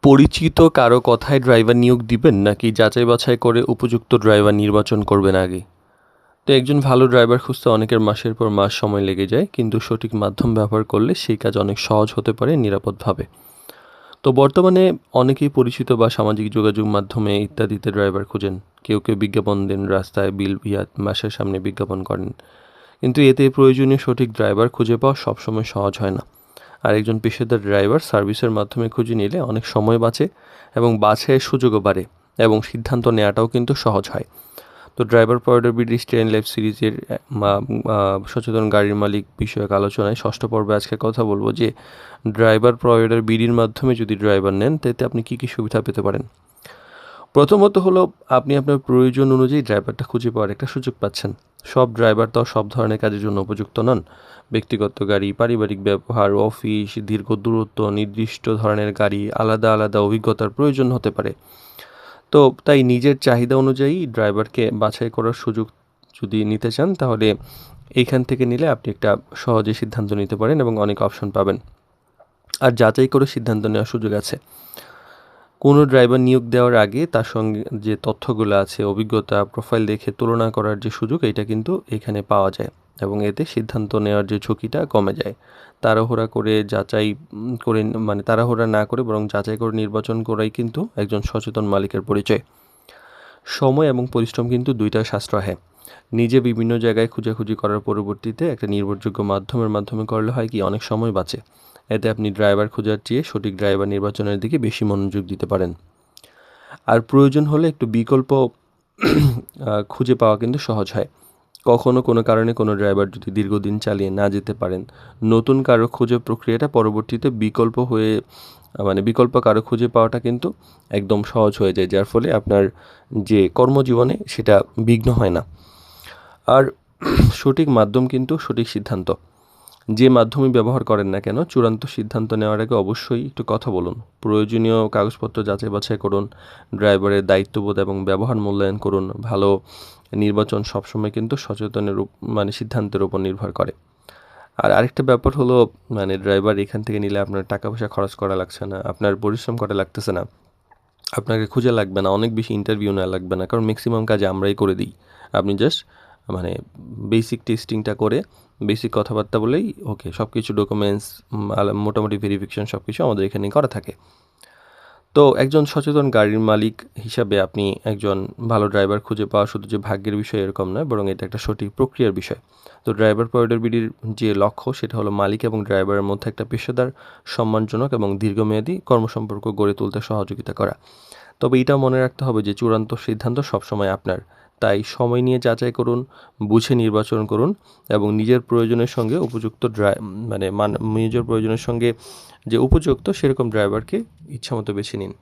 পরিচিত কারো কথায় ড্রাইভার নিয়োগ দিবেন নাকি যাচাই বাছাই করে উপযুক্ত ড্রাইভার নির্বাচন করবেন আগে? তো একজন ভালো ড্রাইভার খুঁজতে অনেকের মাসের পর মাস সময় লেগে যায়, কিন্তু সঠিক মাধ্যম ব্যবহার করলে সেই কাজ অনেক সহজ হতে পারে নিরাপদভাবে। তো বর্তমানে অনেকেই পরিচিত বা সামাজিক যোগাযোগ মাধ্যমে ইত্যাদিতে ড্রাইভার খুঁজেন। কেউ কেউ বিজ্ঞাপন দেন, রাস্তায় বিল বাসার সামনে বিজ্ঞাপন করেন, কিন্তু এতে প্রয়োজনীয় সঠিক ড্রাইভার খুঁজে পাওয়া সবসময় সহজ হয় না। আর একজন পেশাদার ড্রাইভার সার্ভিসের মাধ্যমে খুঁজে নিলে অনেক সময় বাঁচে এবং বাছাইয়ের সুযোগও বাড়ে এবং সিদ্ধান্ত নেওয়াটাও কিন্তু সহজ হয়। তো ড্রাইভার প্রয়োডারবিডি স্টে লাইফ সিরিজের সচেতন গাড়ির মালিক বিষয়ক আলোচনায় ষষ্ঠ পর্বে আজকে কথা বলবো যে ড্রাইভার প্রয়োডার বিডির মাধ্যমে যদি ড্রাইভার নেন তাতে আপনি কী কী সুবিধা পেতে পারেন। প্রথমত হলো, আপনি আপনার প্রয়োজন অনুযায়ী ড্রাইভারটা খুঁজে পাওয়ার একটা সুযোগ পাচ্ছেন। সব ড্রাইভার তো সব ধরনের কাজের জন্য উপযুক্ত নন। ব্যক্তিগত গাড়ি, পারিবারিক ব্যবহার, অফিস, দীর্ঘ দূরত্ব, নির্দিষ্ট ধরনের গাড়ি, আলাদা আলাদা অভিজ্ঞতার প্রয়োজন হতে পারে। তো তাই নিজের চাহিদা অনুযায়ী ড্রাইভারকে বাছাই করার সুযোগ যদি নিতে চান, তাহলে এইখান থেকে নিলে আপনি একটা সহজে সিদ্ধান্ত নিতে পারেন এবং অনেক অপশন পাবেন। আর যাচাই করে সিদ্ধান্ত নেওয়ার সুযোগ আছে। কোনো ড্রাইভার নিয়োগ দেওয়ার আগে তার সঙ্গে যে তথ্যগুলো আছে, অভিজ্ঞতা, প্রোফাইল দেখে তুলনা করার যে সুযোগ, এটা কিন্তু এখানে পাওয়া যায় এবং এতে সিদ্ধান্ত নেওয়ার যে ঝুঁকিটা কমে যায়। তাড়াহুড়া করে যাচাই করে তাড়াহুড়া না করে বরং যাচাই করে নির্বাচন করাই কিন্তু একজন সচেতন মালিকের পরিচয়। সময় এবং পরিশ্রম কিন্তু দুইটা সাশ্রয় হয়। নিজে বিভিন্ন জায়গায় খোঁজাখুঁজি করার পরবর্তীতে একটা নির্ভরযোগ্য মাধ্যমে করলে হয় কি, অনেক সময় বাঁচে। এতে আপনি ড্রাইভার খোঁজার চেয়ে সঠিক ড্রাইভার নির্বাচনের দিকে বেশি মনোযোগ দিতে পারেন। আর প্রয়োজন হলে একটু বিকল্প খুঁজে পাওয়া কিন্তু সহজ হয়। কখনো কোনো কারণে কোনো ড্রাইভার যদি দীর্ঘদিন চালিয়ে না যেতে পারেন, নতুন কারো খুঁজে প্রক্রিয়াটা পরবর্তীতে বিকল্প কারো খুঁজে পাওয়াটা কিন্তু একদম সহজ হয়ে যায়, যার ফলে আপনার যে কর্মজীবনে সেটা বিঘ্ন হয় না। আর সঠিক মাধ্যম কিন্তু সঠিক সিদ্ধান্ত। যে মাধ্যমই ব্যবহার করেন না কেন, চূড়ান্ত সিদ্ধান্ত নেওয়ার আগে অবশ্যই একটু কথা বলুন। প্রয়োজনীয় কাগজপত্র যাচাই বাছাই করুন, ড্রাইভারের দায়িত্ববোধ এবং ব্যবহার মূল্যায়ন করুন। ভালো নির্বাচন সবসময় কিন্তু সচেতনের সিদ্ধান্তের উপর নির্ভর করে। আর আরেকটা ব্যাপার হলো, ড্রাইভার এখান থেকে নিলে আপনার টাকা পয়সা খরচ করা লাগছে না, আপনার পরিশ্রম করা লাগতেছে না, আপনাকে খুঁজে লাগবে না, অনেক বেশি ইন্টারভিউ নেওয়া লাগবে না, কারণ ম্যাক্সিমাম কাজ আমরাই করে দিই। আপনি জাস্ট মানে বেসিক টেস্টিংটা করে বেসিক কথাবার্তা বলেই ওকে, সব কিছু ডকুমেন্টস মোটামুটি ভেরিফিকেশন সব কিছু আমাদের এখানে করা থাকে। তো একজন সচেতন গাড়ির মালিক হিসাবে আপনি একজন ভালো ড্রাইভার খুঁজে পাওয়া শুধু যে ভাগ্যের বিষয় এরকম নয়, বরং এটা একটা সঠিক প্রক্রিয়ার বিষয়। তো ড্রাইভার প্রয়োডার বিডির যে লক্ষ্য, সেটা হলো মালিক এবং ড্রাইভারের মধ্যে একটা পেশাদার, সম্মানজনক এবং দীর্ঘমেয়াদী কর্মসম্পর্ক গড়ে তুলতে সহযোগিতা করা। তবে এটা মনে রাখতে হবে যে চূড়ান্ত সিদ্ধান্ত সবসময় আপনার। তাই সময় নিয়ে যাচাই করুন, বুঝে নির্বাচন করুন এবং নিজের প্রয়োজনের সঙ্গে উপযুক্ত নিজের প্রয়োজনের সঙ্গে যে উপযুক্ত সেরকম ড্রাইভারকে ইচ্ছামতো বেছে নিন।